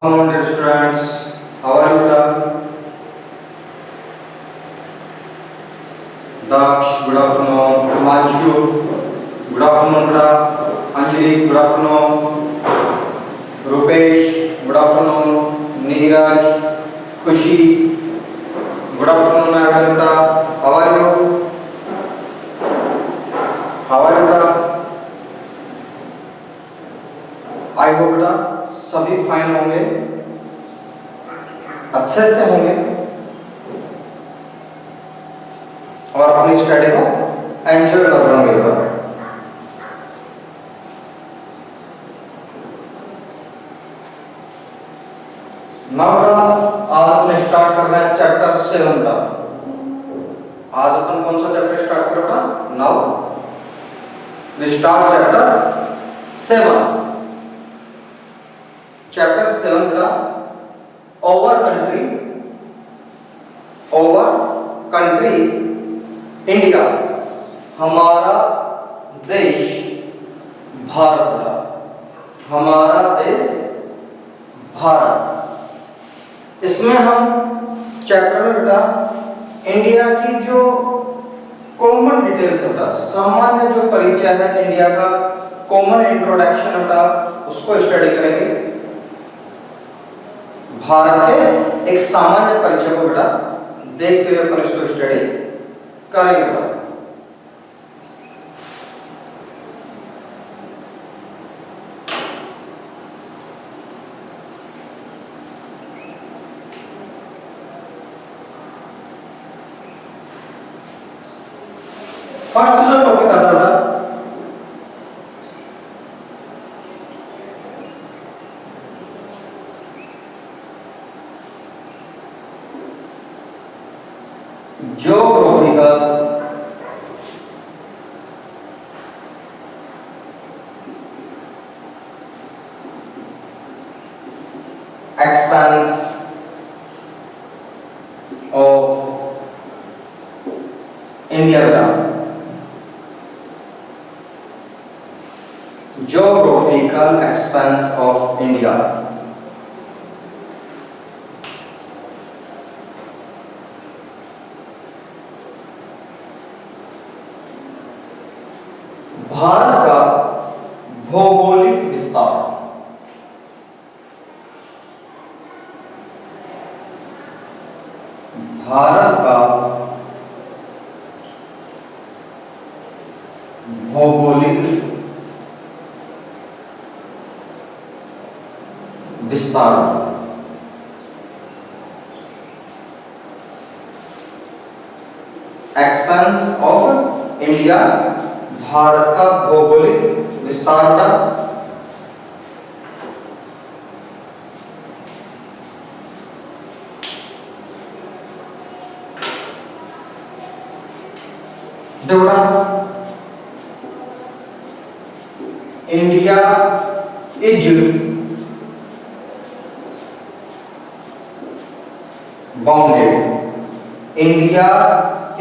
Hello, dear students. How are you? Daksh, good afternoon. Himanshu, good afternoon. Anjali, good afternoon. Rupesh, good afternoon. Neeraj, Khushi, good afternoon, everyone. How are you? How are you? I hope बेटा सभी fine होंगे, अच्छे से होंगे और अपनी study को enjoy कर रहे होंगे बेटा। नाउ बेटा आज अपन स्टार्ट कर रहे हैं चैप्टर 7 का। आज अपन कौन सा चैप्टर स्टार्ट कर रहे हैं? Now we start chapter 7। Chapter 7 का ओवर कंट्री इंडिया, हमारा देश भारत, हमारा देश भारत। इसमें हम चैप्टर में बेटा इंडिया की जो कॉमन डिटेल्स है बेटा, सामान्य जो परिचय है इंडिया का, कॉमन इंट्रोडक्शन बेटा, उसको स्टडी करेंगे। भारत के एक सामान्य परिचय को बेटा देखते हुए अपन इसको स्टडी करेंगे बेटा। फर्स्ट जो टॉपिक आता है geographical expanse of India। geographical expanse of India। Bharat का भौगोलिक विस्तार। भारत का भौगोलिक विस्तार। एक्सपेंस ऑफ इंडिया, भारत का भौगोलिक विस्तार का। दूसरा India is bounded. India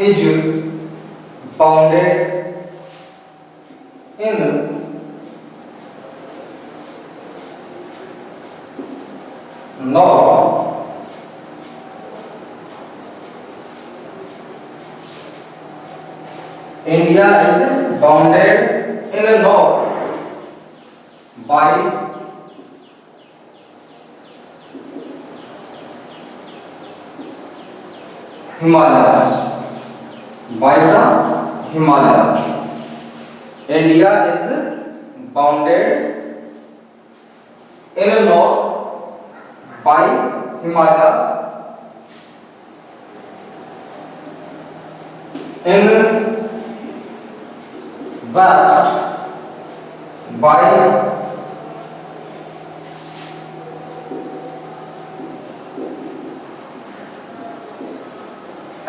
is bounded in north India is bounded in the north by Himalayas, by the Himalayas। India is bounded in the north by Himalayas, in west by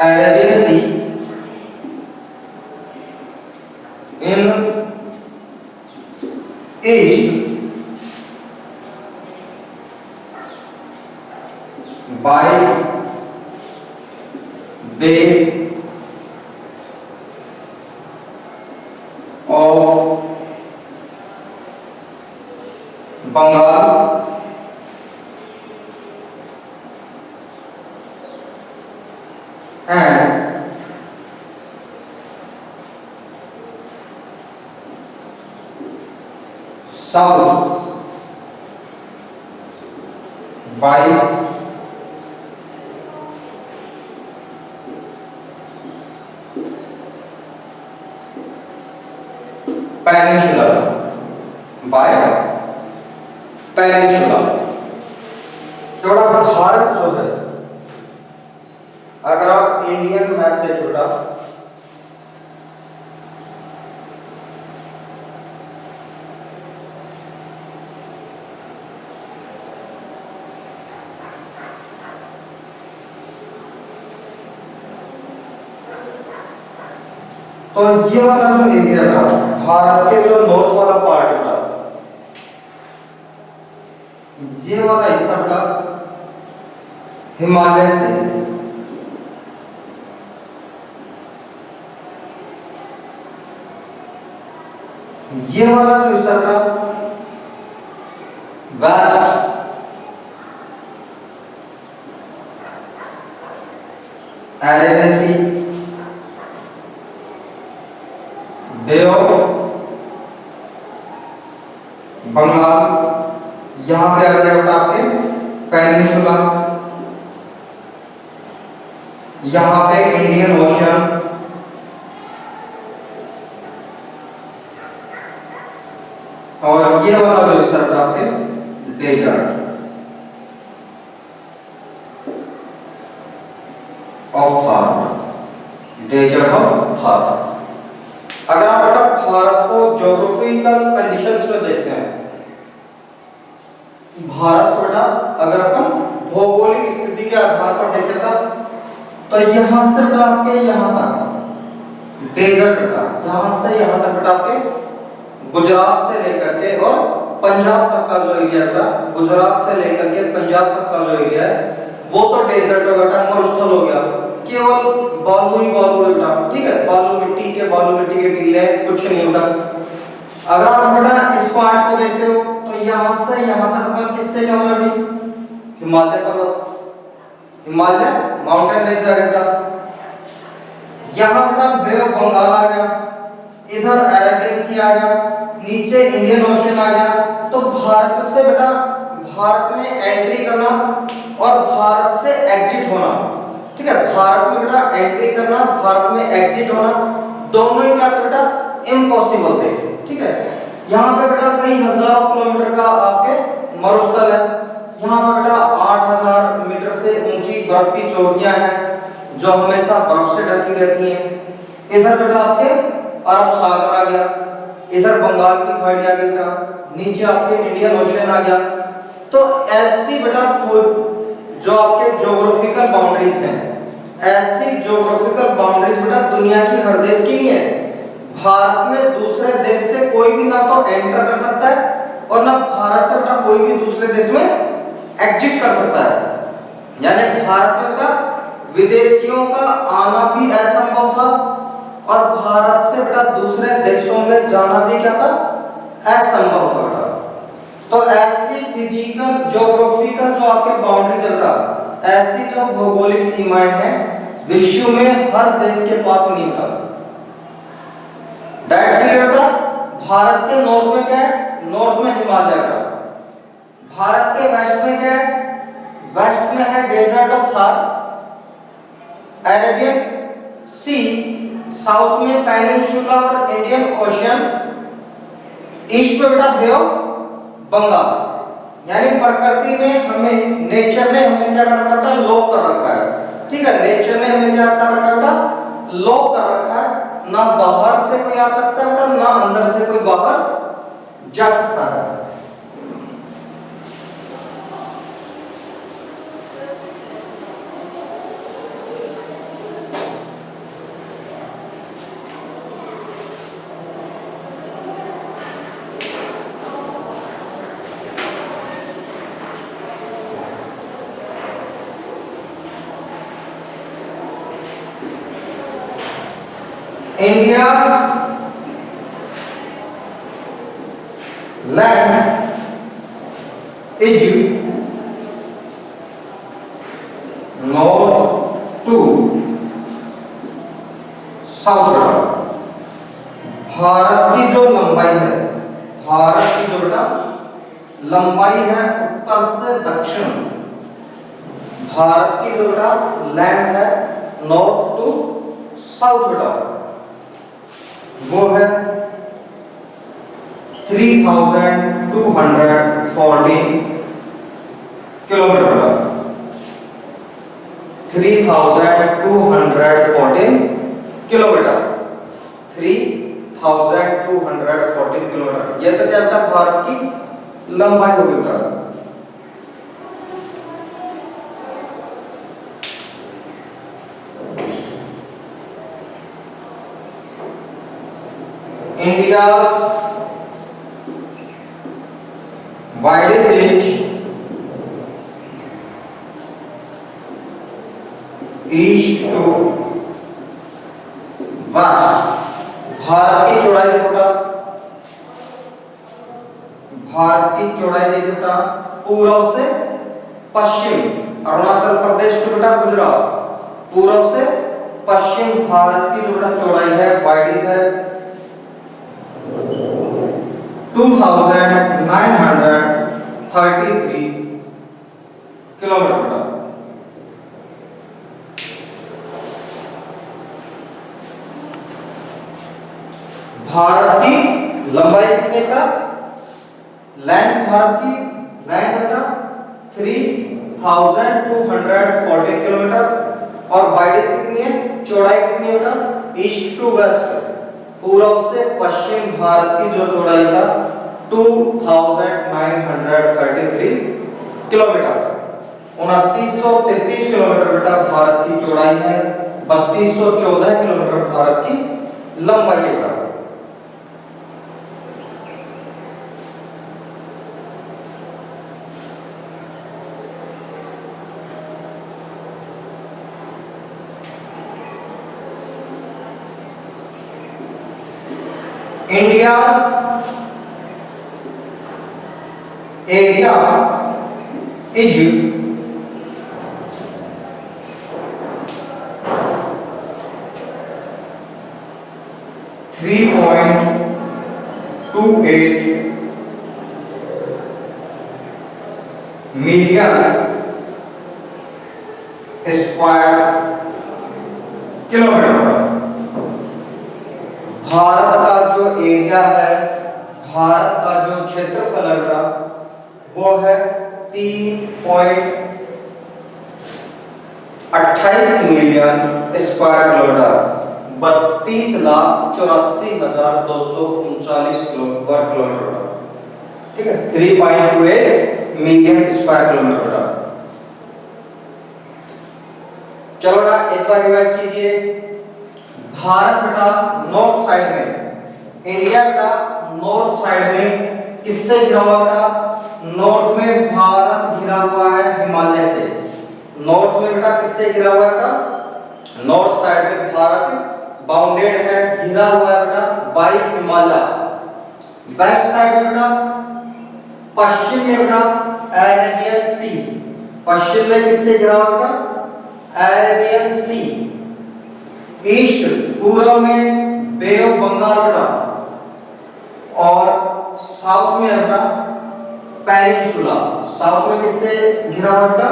Arabian Sea, in east by Bay of Bengal, south by peninsula, by peninsula. थोड़ा भारत जो है, अगर आप Indian map देखें बेटा, तो ये वाला जो एरिया था भारत के जो नॉर्थ वाला पार्ट था, ये वाला हिस्सा था हिमालय से ये वाला जो हिस्सा था west Arabian Sea, Bay of Bengal, यहां पे आ गया बेटा आपके पेनिनसुला, यहां पे इंडियन ओशन, और ये वाला जो हिस्सा था आपके desert of Thar, desert of Thar. अगर आप बेटा भारत को ज्योग्राफिकल कंडीशंस में देखते हैं, भारत को बेटा अगर अपन भौगोलिक स्थिति के आधार पर देखें तो यहां से बेटा आपके यहां तक डेजर्ट बेटा, यहां से यहां तक बेटा आपके गुजरात से लेकर के और पंजाब तक का जो एरिया है, गुजरात से लेकर के पंजाब तक का जो एरिया है वो तो डेजर्ट हो बेटा, मरुस्थल हो गया, केवल बालू ही बालू है बेटा, ठीक है, बालू मिट्टी के टीले, कुछ नहीं होता। अगर आप बेटा इस पार्ट को देखते हो तो यहां से यहां तक अपन किससे क्या बना भाई, हिमालय पर्वत, हिमालय माउंटेन रेंज आ बेटा, यहां बेटा बे ऑफ बंगाल आ गया, इधर अरेबियन सी आ गया, नीचे इंडियन ओशन आ गया। तो भारत से बेटा भारत में एंट्री करना और भारत से एग्जिट होना, ठीक है, भारत में बेटा एंट्री करना, भारत में एग्जिट होना, दोनों ही क्या थे बेटा, इम्पॉसिबल थे, ठीक है। यहाँ पे बेटा कई हजारों किलोमीटर का आपके मरुस्थल है, यहाँ पे बेटा 8000 मीटर से ऊंची बर्फ की चोटियां हैं जो हमेशा बर्फ से ढकी रहती हैं। इधर बेटा आपके अरब सागर आ गया, इधर बंगाल की खाड़ी आ गई बेटा, नीचे आपके इंडियन ओशन आ गया। तो ऐसी बेटा जो आपके ज्योग्राफिकल बाउंड्रीज हैं, ऐसी ज्योग्राफिकल बाउंड्रीज बेटा दुनिया की हर देश की नहीं है। भारत में दूसरे देश से कोई भी ना तो एंटर कर सकता है और ना भारत से बेटा कोई भी दूसरे देश में एग्जिट कर सकता है। यानी भारत में बेटा विदेशियों का आना भी असंभव था और भारत से बेटा दूसरे देशों में जाना भी क्या था, असंभव था बेटा। तो ऐसी फिजिकल ज्योग्राफिकल जो आपके बाउंड्री चल रहा, ऐसी जो भौगोलिक सीमाएं हैं विश्व में हर देश के पास नहीं था। दैट्स क्लियर बेटा। भारत के नॉर्थ में क्या है, नॉर्थ में हिमालय का, भारत के वेस्ट में क्या है, वेस्ट में है desert of Thar, Arabian Sea, south में पेनिनसुला और इंडियन ओशन, ईस्ट में बेटा बे ऑफ बंगाल। यानी प्रकृति ने हमें, नेचर ने हमें क्या कर रखा है, लॉक कर रखा है, ठीक है, नेचर ने हमें क्या कर रखा है बेटा, लॉक कर रखा है। ना बाहर से कोई आ सकता है बेटा, ना अंदर से कोई बाहर जा सकता है। India's land is north to south। Bharat की जो लंबाई है, भारत की जो बेटा लंबाई है उत्तर से दक्षिण, भारत की जो बेटा लेंथ है नॉर्थ टू साउथ बेटा, वो है 3214 किलोमीटर बेटा, 3214 किलोमीटर, 3214 किलोमीटर। ये तो क्या बेटा भारत की लंबाई होगी बेटा। India's widest range east to west, Bharat की चौड़ाई देखो बेटा, भारत की चौड़ाई देखो बेटा पूर्व से पश्चिम, अरुणाचल प्रदेश टू बेटा गुजरात, पूर्व से पश्चिम भारत की जो बेटा चौड़ाई है वाइडिंग है 2933 किलोमीटर बेटा। भारत की लंबाई कितनी बेटा, लेंथ भारत की लेंथ बेटा 3214 किलोमीटर, और वाइड्थ कितनी है, चौड़ाई कितनी है बेटा, ईस्ट टू वेस्ट, पूर्व से पश्चिम भारत की जो चौड़ाई बेटा 2933 किलोमीटर। 2933 किलोमीटर बेटा भारत की चौड़ाई है, 3214 किलोमीटर भारत की लंबाई है बेटा। India's area is 3.28 million square kilometre. Bharat का जो एरिया है, भारत का जो क्षेत्रफल है बेटा वो है 3.28 मिलियन स्क्वायर किलोमीटर, 32,84,239 वर्ग किलोमीटर, ठीक है, 3.28 मिलियन स्क्वायर किलोमीटर। चलो ना एक बार रिवाइज कीजिए। भारत बेटा नॉर्थ साइड में, इंडिया बेटा नॉर्थ साइड में किससे घिरा हुआ बेटा, नॉर्थ में भारत घिरा हुआ है हिमालय से, नॉर्थ में बेटा किससे घिरा हुआ है बेटा, नॉर्थ साइड में भारत बाउंडेड है, घिरा हुआ है बेटा बाय हिमालय। वेस्ट साइड में बेटा पश्चिम में बेटा अरेबियन सी, पश्चिम में किससे घिरा हुआ बेटा, अरेबियन सी। ईस्ट पूर्व में बे ऑफ बंगाल बेटा, और साउथ में अपना पेनिनसुला, साउथ में किससे घिरा हुआ बेटा,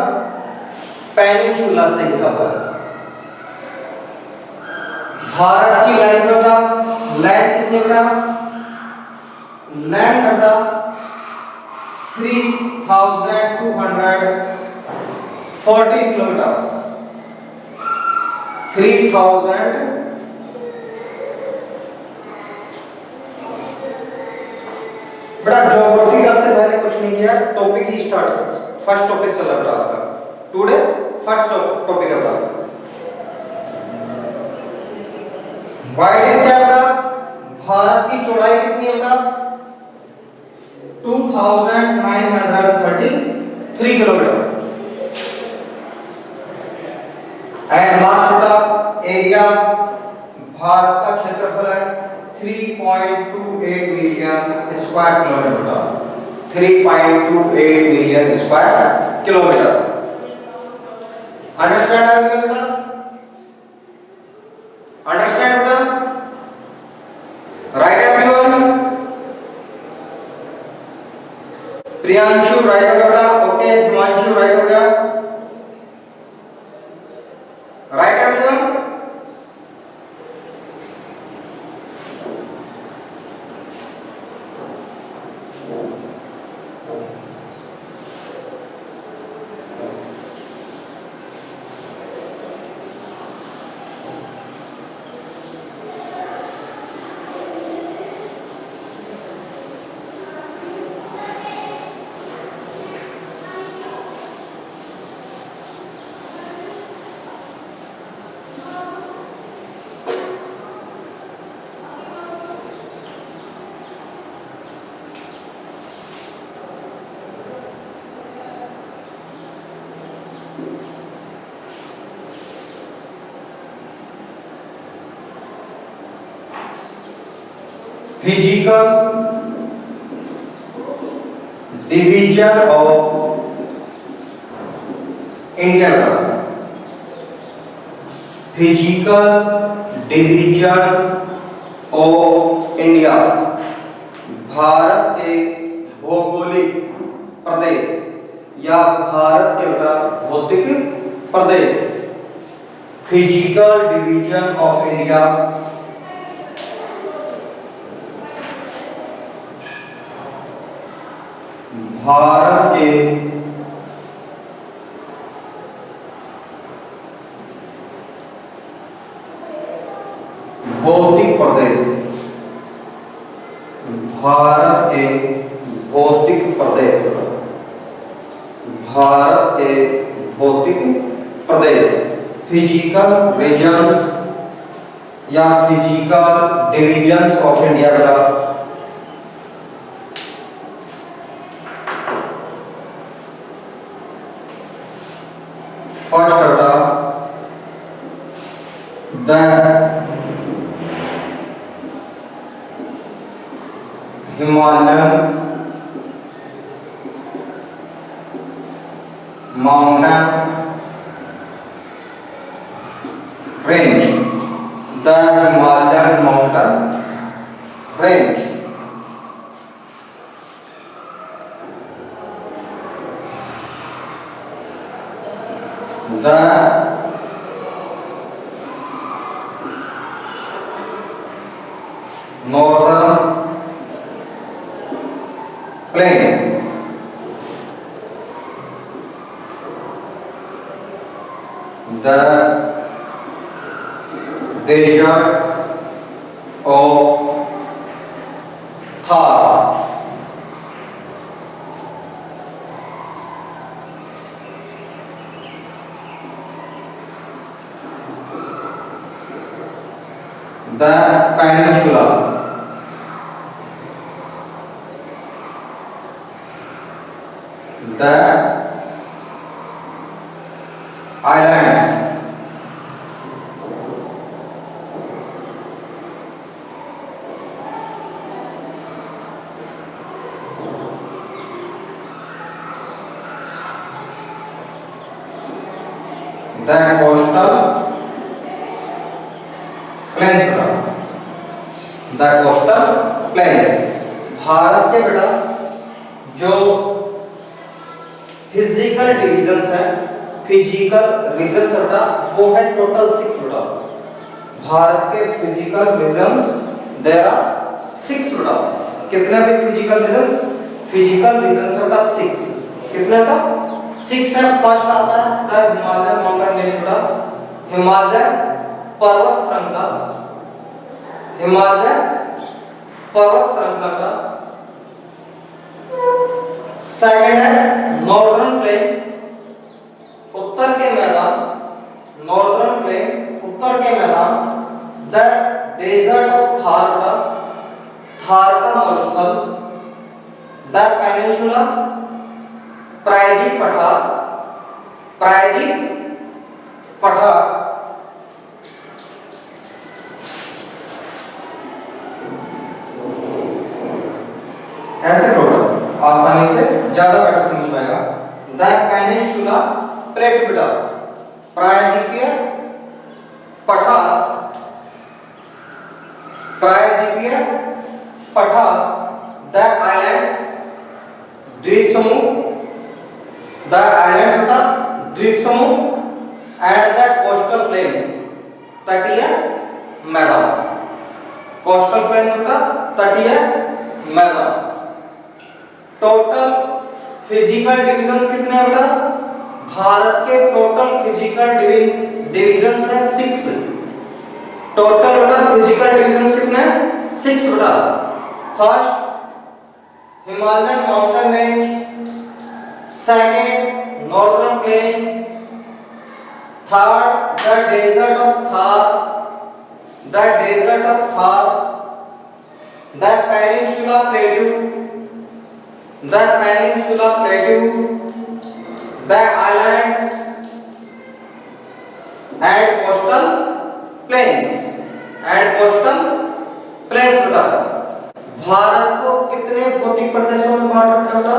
पेनिनसुला से घिरा हुआ है। भारत की लेंथ बेटा, लेंथ कितनी बेटा, लेंथ बेटा 3240 किलोमीटर, 3000 बेटा ज्योग्राफिकल से मैंने कुछ नहीं किया, टॉपिक ही स्टार्ट, फर्स्ट टॉपिक चल रहा है आज का, टुडे फर्स्ट टॉपिक है बेटा। वाइड क्या बेटा, भारत की चौड़ाई कितनी है बेटा, 2933 किलोमीटर। एंड लास्ट बेटा एरिया, भारत का क्षेत्रफल है 3.28 million square kilometre, 3.28 million square kilometre. Understand है बेटा, अंडरस्टैंड बेटा, राइट एवरीवन। प्रियांशु राइट हो गया बेटा, ओके हिमांशु राइट हो गया, right everyone. Physical division of India का, physical division of India, Bharat के भौगोलिक प्रदेश या भारत के बेटा भौतिक प्रदेश, physical division of India Bharat के भौतिक प्रदेश, भारत के भौतिक प्रदेश, भारत के भौतिक प्रदेश, फिजिकल रीजन्स या फिजिकल डिवीजन्स ऑफ इंडिया का फर्स्ट बेटा the Himalayan mountain range, the Himalayan mountain range, the northern plain, the desert of Thar, the peninsula, the islands, the coastal plains, the coastal planes. Bharat के बेटा जो physical divisions हैं, physical regions बेटा वो है total 6 बेटा। भारत के फिजिकल रीजन्स देयर आर 6 बेटा। कितने भी फिजिकल रीजन्स? फिजिकल रीजन्स बेटा 6। कितने बेटा? 6 है। फर्स्ट आता है द हिमालयन माउंटेन रेंज बेटा, हिमालय पर्वत श्रृंखला, हिमालय पर्वत श्रृंखला का। सेकंड है नॉर्दर्न प्लेन, उत्तर के मैदान, नॉर्दर्न प्लेन उत्तर के मैदान। द डेजर्ट ऑफ थार का, थार का मरुस्थल। द पेनिनसुला, प्रायद्वीप पठार, प्रायद्वीप पठार। ऐसे टोटल आसानी से ज्यादा बेटर समझ पाएगा। द पेनिनसुला प्लेट बेटा, प्रायद्वीपीय पठार, प्रायद्वीपीय पठार। द आइलैंड्स, द्वीप समूह, द आइलैंड्स होता द्वीप समूह, एंड द कोस्टल प्लेन्स तटीय मैदान। कोस्टल प्लेन्स होता तटीय मैदान। टोटल फिजिकल डिविजन्स कितने हैं बेटा? भारत के टोटल फिजिकल डिविजन्स है 6। टोटल बेटा फिजिकल डिविजन्स कितने हैं? 6 बेटा। First Himalayan mountain range, second northern plain, third the desert of Thar, the desert of Thar, the peninsula plateau, the peninsula plateau, the islands and coastal plains, and coastal plains बेटा। भारत को कितने भौतिक प्रदेशों में बांट रखा है बेटा?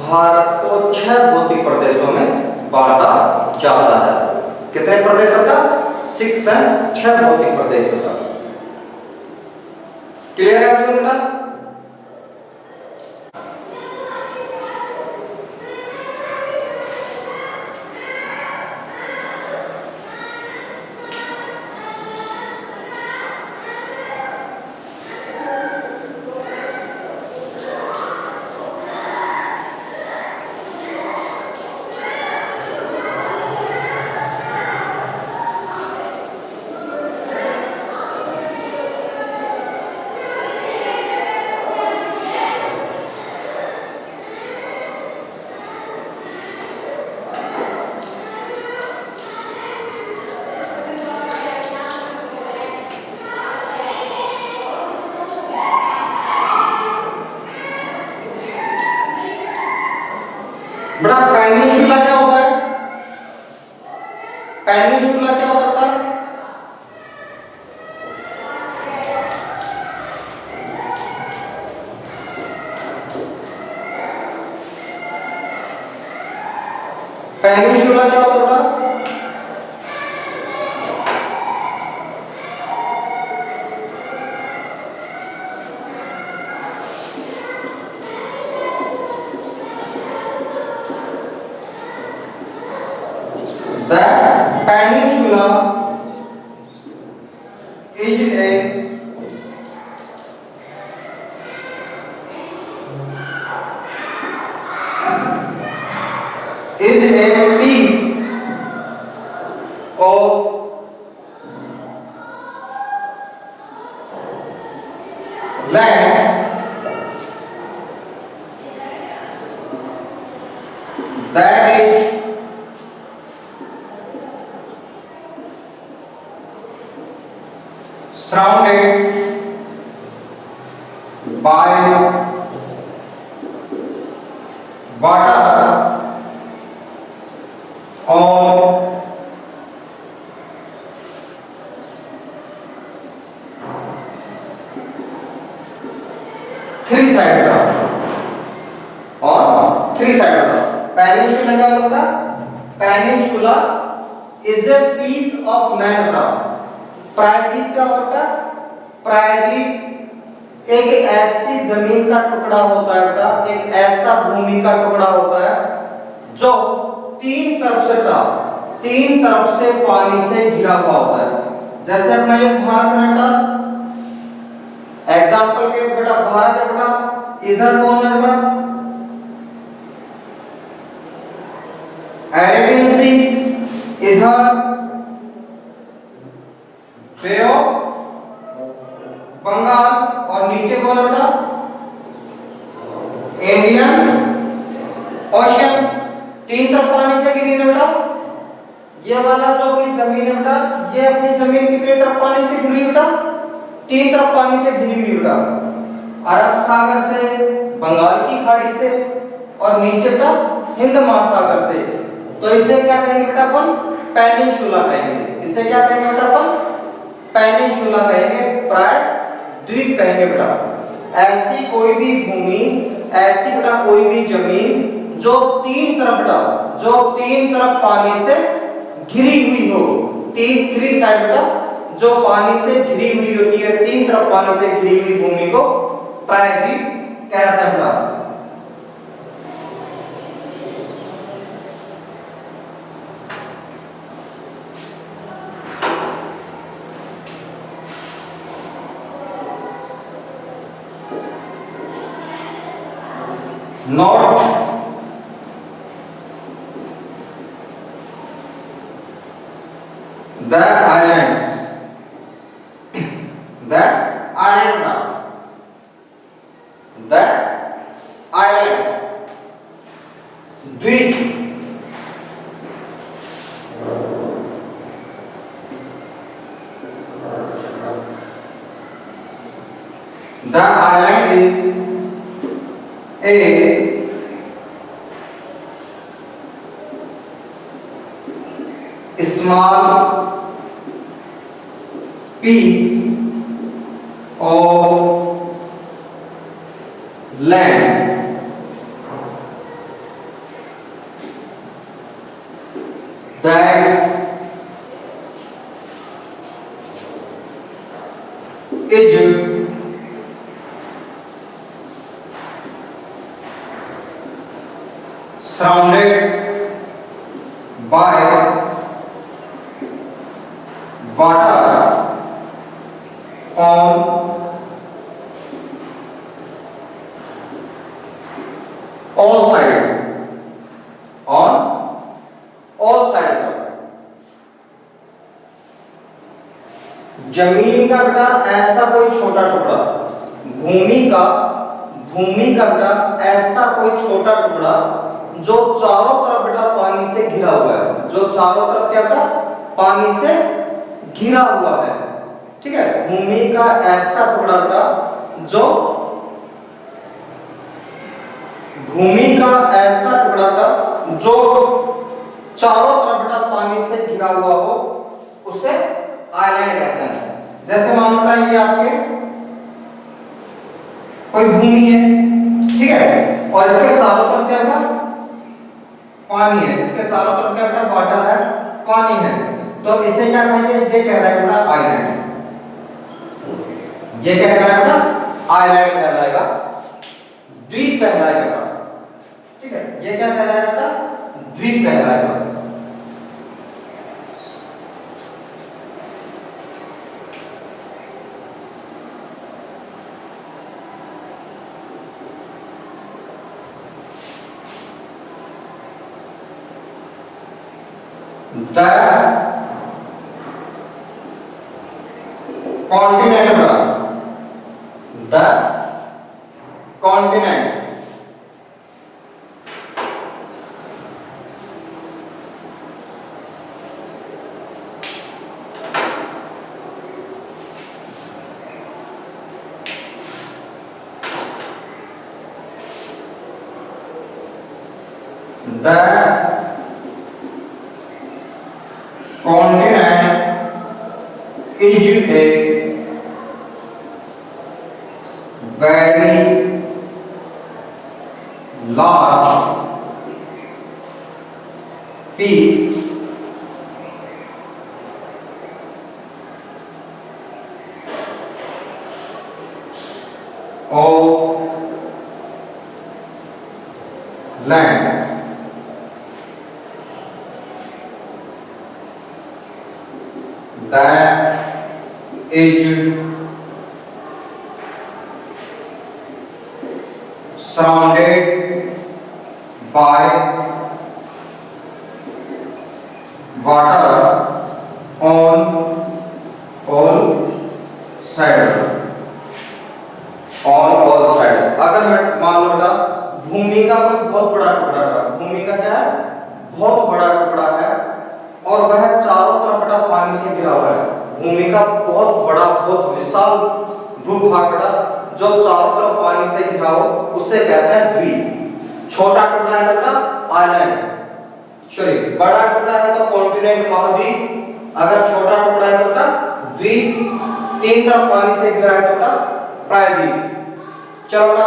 भारत को 6 भौतिक प्रदेशों में बांटा जाता है। कितने प्रदेश बेटा? 6 हैं, 6 भौतिक प्रदेश बेटा। क्लियर है बेटा? बेटा पेनिनसुला क्या होता है? पेनिनसुला क्या होता है? पेनिनसुला क्या होता है? The peninsula is a piece of land that is surrounded by water on 3 side का, और 3 साइड का। पेनिनसुला क्या होता है? Peninsula is a piece of land. प्रायद्वीप क्या होता है? प्रायद्वीप एक ऐसी जमीन का टुकड़ा होता है बेटा, एक ऐसा भूमि का टुकड़ा होता है जो 3 तरफ से पानी से घिरा हुआ होता है। जैसे अपना ये भारत है बेटा, एग्जांपल के बेटा भारत है बेटा, इधर कौन है बेटा? अरेबियन सी, इधर बे ऑफ बंगाल, और नीचे कौन है बेटा? Indian ocean. 3 तरफ पानी से घिरी है बेटा। ये वाला जो अपनी जमीन है बेटा, ये अपनी जमीन कितनी तरफ पानी से घिरी बेटा? 3 तरफ पानी से घिरी हुई बेटा। अरब सागर से, बंगाल की खाड़ी से, और नीचे बेटा हिंद महासागर से। तो इसे क्या कहेंगे बेटा अपन? पेनिनसुला कहेंगे। इसे क्या कहेंगे बेटा अपन? पेनिनसुला कहेंगे, प्रायद्वीप कहेंगे बेटा। ऐसी कोई भी भूमि, ऐसी बेटा कोई भी जमीन जो 3 तरफ बेटा, जो 3 तरफ पानी से घिरी हुई हो, 3 साइड बेटा जो पानी से घिरी हुई होती है, 3 तरफ पानी से घिरी हुई भूमि को प्रायद्वीप कहते हैं बेटा। Not the islands, the island, the island, द्वीप, the island is a small piece of land that is surrounded by water on all sides, on all sides। जमीन का बेटा ऐसा कोई छोटा टुकड़ा, भूमि का बेटा ऐसा कोई छोटा टुकड़ा जो चारों तरफ बेटा पानी से घिरा हुआ है, जो चारों तरफ क्या बेटा पानी से घिरा हुआ है। ठीक है, भूमि का ऐसा टुकड़ा बेटा जो भूमि का ऐसा टुकड़ा बेटा जो चारों तरफ बेटा पानी से घिरा हुआ हो उसे आइलैंड कहते हैं। जैसे मान लो ये आपके कोई भूमि है, ठीक है, और इसके चारों तरफ क्या बेटा पानी है, इसके चारों तरफ क्या बेटा वाटर है, पानी है, तो इसे क्या कहेंगे, ये कह रहा है बेटा आइलैंड। ये क्या कह रहा है बेटा आइलैंड कहलाएगा, द्वीप कहलाएगा बेटा। ठीक है, ये क्या कहलाएगा बेटा द्वीप कहलाएगा। The continent, the continent, the continent is a very large piece of land that is surrounded by water on all sides, on all sides। अगर मैं मान लो बेटा भूमि का कोई बहुत बड़ा टुकड़ा है, भूमि का क्या है बहुत बड़ा टुकड़ा है और वह चारों तरफ बेटा पानी से घिरा हुआ है। भूमि का बहुत बड़ा बहुत विशाल भूभाग बेटा जो चारों तरफ पानी से घिरा हो उसे कहते हैं द्वीप। छोटा टुकड़ा है बेटा आइलैंड, सॉरी बड़ा टुकड़ा है तो कॉन्टिनेंट महाद्वीप, अगर छोटा टुकड़ा है तो बेटा द्वीप, तीन तरफ पानी से घिरा है तो बेटा प्रायद्वीप। चलो बेटा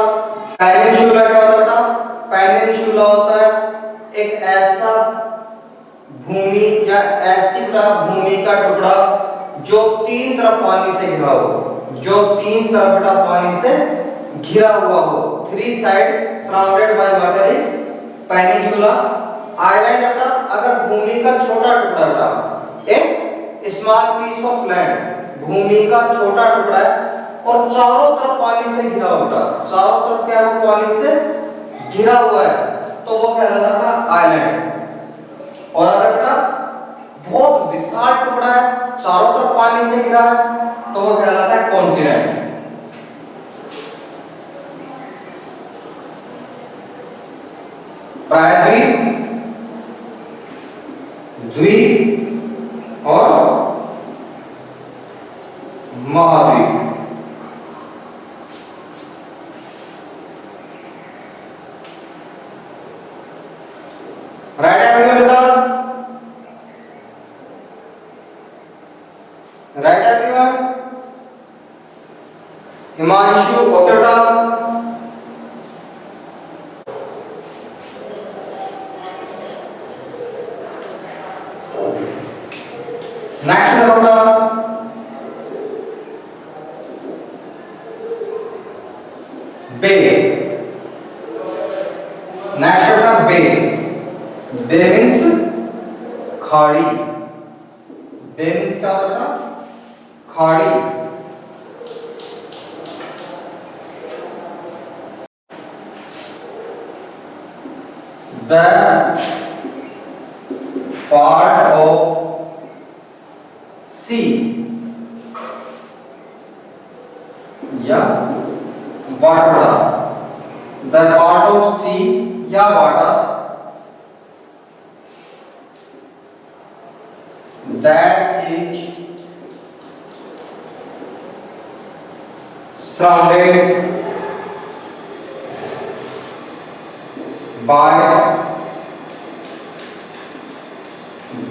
पेनिनसुला क्या होता है बेटा, पेनिनसुला होता है एक ऐसा भूमि या ऐसी बेटा भूमि का टुकड़ा जो तीन तरफ पानी से घिरा हो, जो तीन तरफ बेटा पानी से घिरा हुआ हो, three side surrounded by water is peninsula. Island बेटा अगर भूमि का छोटा टुकड़ा था, एक स्मॉल पीस ऑफ लैंड, भूमि का छोटा टुकड़ा है और चारों तरफ पानी से घिरा होता, चारों तरफ क्या है वो पानी से घिरा हुआ है तो वो कहलाता है बेटा आइलैंड। और अगर बेटा बहुत विशाल टुकड़ा है, चारों तरफ पानी से घिरा है, तो वो कहलाता है कॉन्टिनेंट। प्रायद्वीप, द्वीप और महाद्वीप। राइट एवरीवन बेटा, राइट एवरीवन। हिमांशु ओके बेटा। नेक्स्ट बेटा बे। नेक्स्ट बेटा बे। बे मीन्स खाड़ी। बे मीन्स क्या होता है? खाड़ी। द पार्ट ऑफ सी या वाटर, द पार्ट ऑफ सी या water that is surrounded by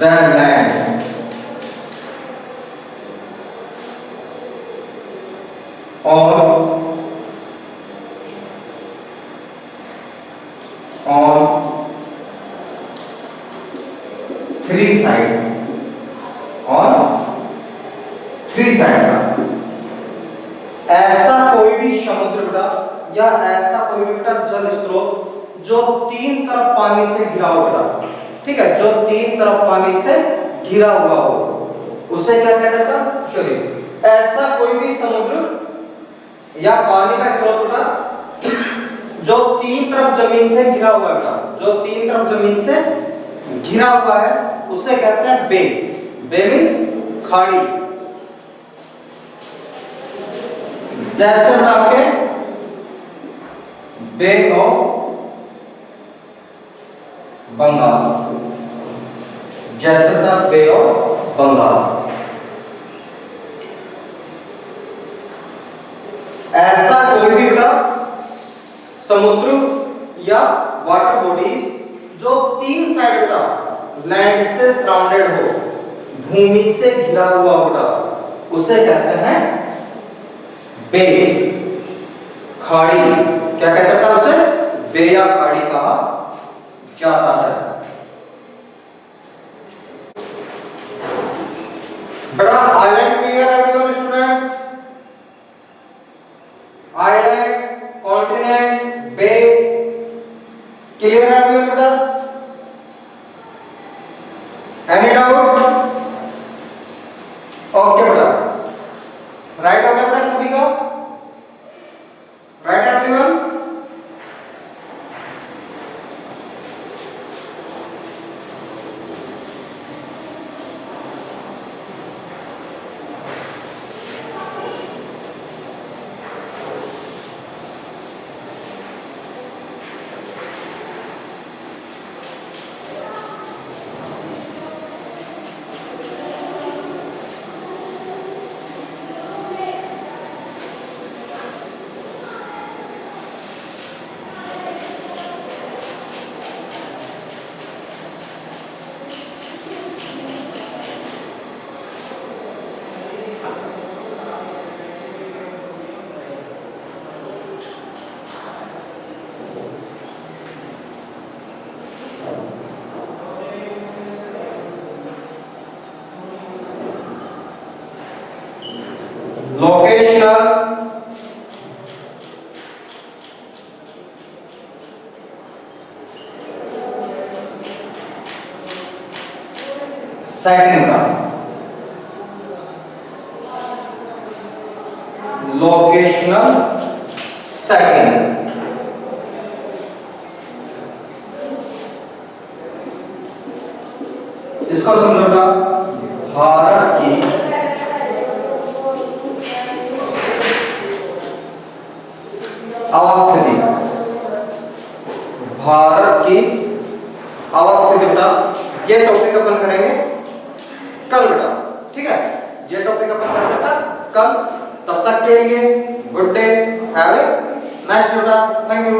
the land on three sides, on three sides का। ऐसा कोई भी समुद्र बेटा या ऐसा कोई भी बेटा जल स्रोत जो तीन तरफ पानी से घिरा हो बेटा, ठीक है, जो तीन तरफ पानी से घिरा हुआ हो, उसे क्या कहते हैं? चलिए, ऐसा कोई भी समुद्र या पानी का स्रोत बेटा जो तीन तरफ जमीन से घिरा हुआ है बेटा, जो तीन तरफ जमीन से घिरा हुआ है, उसे कहते हैं बे। बे मीन्स खाड़ी। जैसे आपके बे ऑफ बंगाल, जैसे बे ऑफ बंगाल। ऐसा कोई भी बेटा समुद्र या वाटर बॉडीज जो तीन साइड बेटा लैंड से सराउंडेड हो, भूमि से घिरा हुआ बेटा, उसे कहते हैं बे, खाड़ी। क्या कहते हैं उसे? बे या खाड़ी कहा जाता है। बड़ा आइलैंड क्लियर है एवरीवन स्टूडेंट्स? आइलैंड, कॉन्टिनेंट, बे क्लियर है एवरीवन बेटा? Any doubt? ओके बेटा, राइट हो गया बेटा सभी का? Right everyone? लोकेशन, सेकंड का लोकेशनल सेटिंग। इसको समझो बेटा, भारत की अवस्थिति, भारत की अवस्थिति बेटा, ये टॉपिक अपन करेंगे कल बेटा, ठीक है। ये टॉपिक अपन करेंगे बेटा कल। तब तक के लिए good day, have a nice बेटा, थैंक यू।